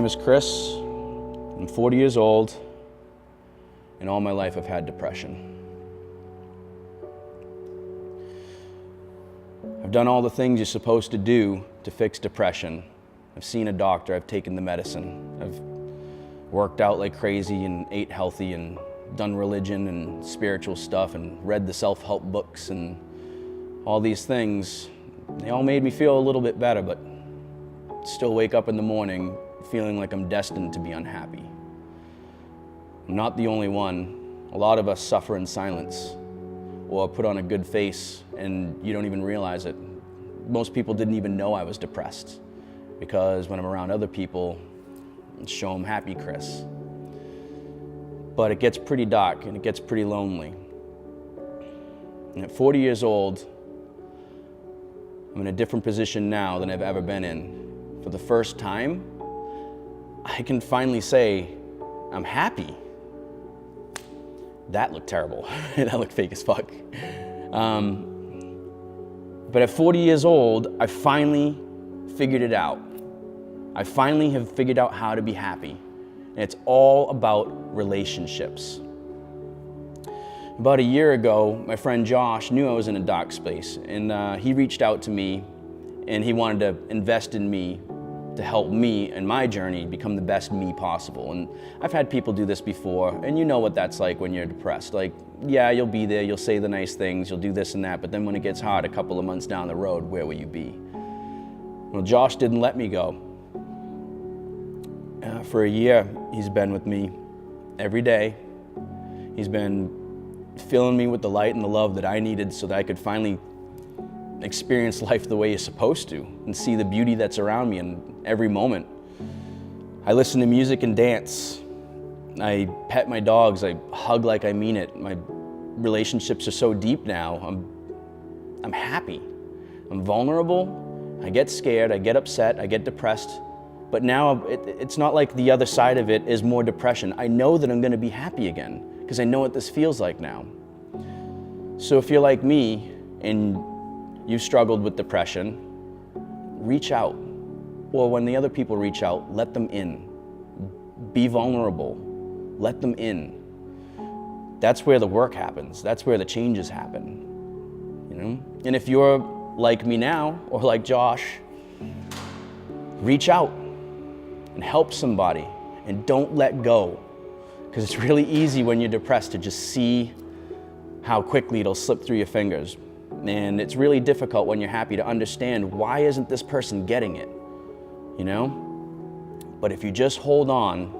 is Chris. I'm 40 years old, and all my life I've had depression. I've done all the things you're supposed to do to fix depression. I've seen a doctor, I've taken the medicine, I've worked out like crazy and ate healthy and done religion and spiritual stuff and read the self-help books and all these things. They all made me feel a little bit better, but still wake up in the morning feeling like I'm destined to be unhappy. I'm not the only one. A lot of us suffer in silence or put on a good face and you don't even realize it. Most people didn't even know I was depressed because when I'm around other people, I show them happy Chris. But it gets pretty dark and it gets pretty lonely. And at 40 years old, I'm in a different position now than I've ever been in. For the first time, I can finally say, I'm happy. That looked terrible. That looked fake as fuck. But at 40 years old, I finally figured it out. I finally have figured out how to be happy. And it's all about relationships. About a year ago, my friend Josh knew I was in a dark space, and he reached out to me, and he wanted to invest in me to help me and my journey become the best me possible. And I've had people do this before, and you know what that's like when you're depressed. Like, yeah, you'll be there, you'll say the nice things, you'll do this and that, but then when it gets hard a couple of months down the road, where will you be? Well, Josh didn't let me go. For a year, he's been with me every day. He's been filling me with the light and the love that I needed so that I could finally experience life the way you're supposed to and see the beauty that's around me in every moment. I listen to music and dance. I pet my dogs. I hug like I mean it. My relationships are so deep now. I'm happy. I'm vulnerable. I get scared. I get upset. I get depressed. But now it's not like the other side of it is more depression. I know that I'm going to be happy again because I know what this feels like now. So if you're like me and you've struggled with depression, reach out. Or when the other people reach out, let them in. Be vulnerable. Let them in. That's where the work happens. That's where the changes happen. You know? And if you're like me now, or like Josh, reach out and help somebody and don't let go. Because it's really easy when you're depressed to just see how quickly it'll slip through your fingers. And it's really difficult when you're happy to understand, why isn't this person getting it? You know? But if you just hold on,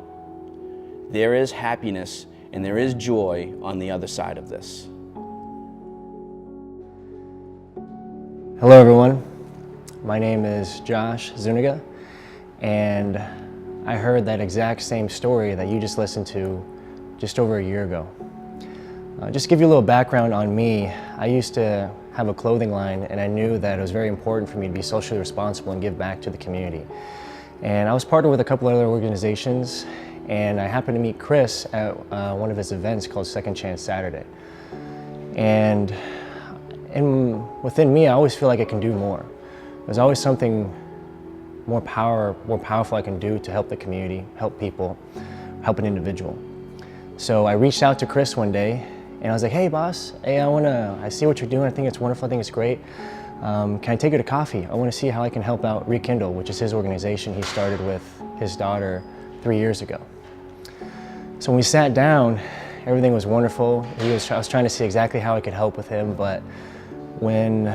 there is happiness and there is joy on the other side of this. Hello everyone, my name is Josh Zuniga, and I heard that exact same story that you just listened to just over a year ago. Just to give you a little background on me, I used to have a clothing line, and I knew that it was very important for me to be socially responsible and give back to the community. And I was partnered with a couple other organizations, and I happened to meet Chris at one of his events called Second Chance Saturday. And within me, I always feel like I can do more. There's always something more powerful I can do to help the community, help people, help an individual. So I reached out to Chris one day and I was like, hey boss, hey, I see what you're doing, I think it's wonderful, I think it's great. Can I take you to coffee? I want to see how I can help out Rekindle, which is his organization he started with his daughter 3 years ago. So when we sat down, everything was wonderful. I was trying to see exactly how I could help with him, but when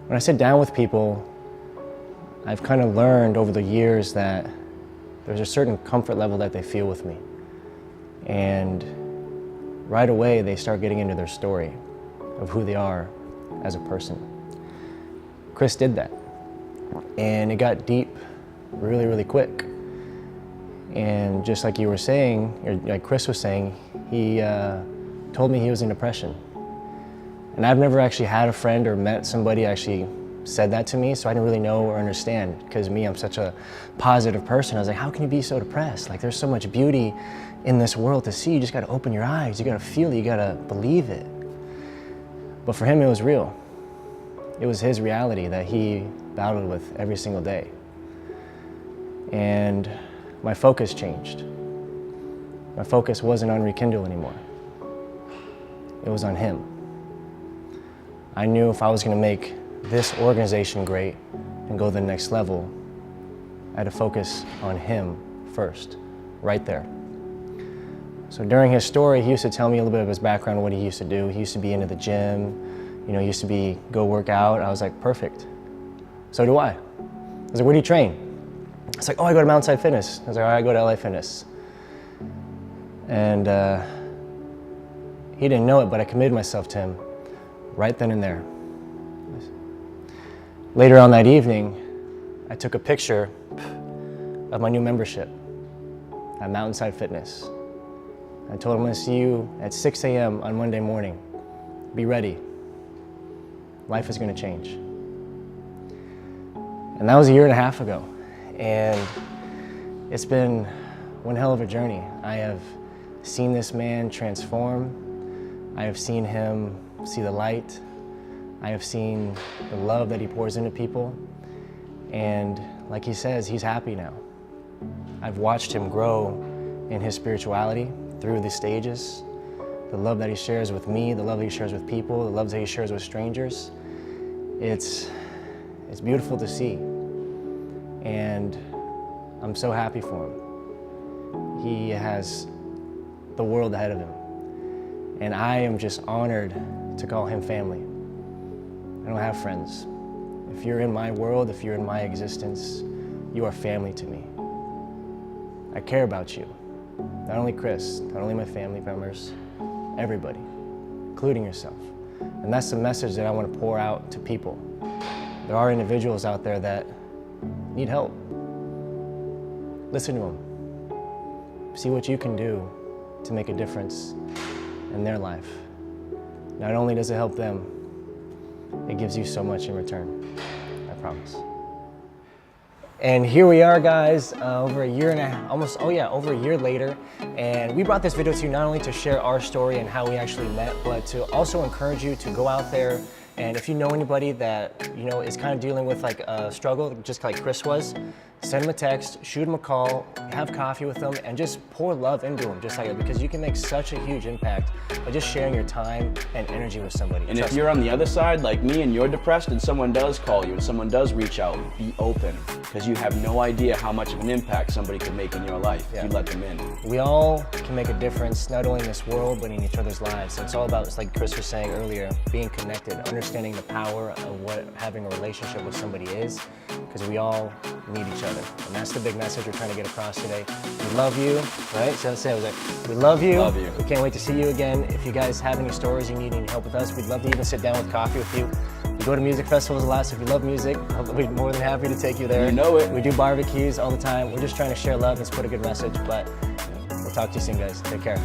I sit down with people, I've kind of learned over the years that there's a certain comfort level that they feel with me. And right away, they start getting into their story of who they are as a person. Chris did that. And it got deep really, really quick. And just like you were saying, or like Chris was saying, he told me he was in depression. And I've never actually had a friend or met somebody actually said that to me, so I didn't really know or understand, because me, I'm such a positive person. I was like, how can you be so depressed? Like, there's so much beauty in this world to see. You just gotta open your eyes, you gotta feel it, you gotta believe it. But for him, it was real. It was his reality that he battled with every single day. and my focus changed. My focus wasn't on Rekindle anymore. It was on him. I knew if I was going to make this organization great and go to the next level, I had to focus on him first, right there. So during his story, he used to tell me a little bit of his background, what he used to do. He used to be into the gym, he used to go work out. I was like, perfect. So do I. I was like, where do you train? It's like, oh, I go to Mountainside Fitness. I was like, all right, I go to LA Fitness. And he didn't know it, but I committed myself to him right then and there. Later on that evening, I took a picture of my new membership at Mountainside Fitness. I told him I'm gonna see you at 6 a.m. on Monday morning. Be ready. Life is gonna change. And that was 1.5 years ago. And it's been one hell of a journey. I have seen this man transform. I have seen him see the light. I have seen the love that he pours into people. And like he says, he's happy now. I've watched him grow in his spirituality through the stages. The love that he shares with me, the love that he shares with people, the love that he shares with strangers. It's beautiful to see. And I'm so happy for him. He has the world ahead of him. And I am just honored to call him family. I don't have friends. If you're in my world, if you're in my existence, you are family to me. I care about you. Not only Chris, not only my family members, everybody, including yourself. And that's the message that I want to pour out to people. There are individuals out there that need help. Listen to them. See what you can do to make a difference in their life. Not only does it help them, it gives you so much in return. I promise. And here we are, guys, over 1.5 years, over a year later. And we brought this video to you not only to share our story and how we actually met, but to also encourage you to go out there. And if you know anybody that, is kind of dealing with like a struggle, just like Chris was, send them a text, shoot them a call, have coffee with them, and just pour love into them, just like that, because you can make such a huge impact by just sharing your time and energy with somebody. And if you're on the other side, like me, and you're depressed, and someone does call you, and someone does reach out, be open, because you have no idea how much of an impact somebody could make in your life if you let them in. We all can make a difference, not only in this world, but in each other's lives. And it's all about, like Chris was saying earlier, being connected, understanding the power of what having a relationship with somebody is, because we all need each other. And that's the big message we're trying to get across today. We love you, right? So that's it. I was like, we love you. Love you. We can't wait to see you again. If you guys have any stories you need any help with us, we'd love to even sit down with coffee with you. We go to music festivals a lot, so if you love music, we'd be more than happy to take you there. You know it. We do barbecues all the time. We're just trying to share love and spread a good message, but we'll talk to you soon, guys. Take care.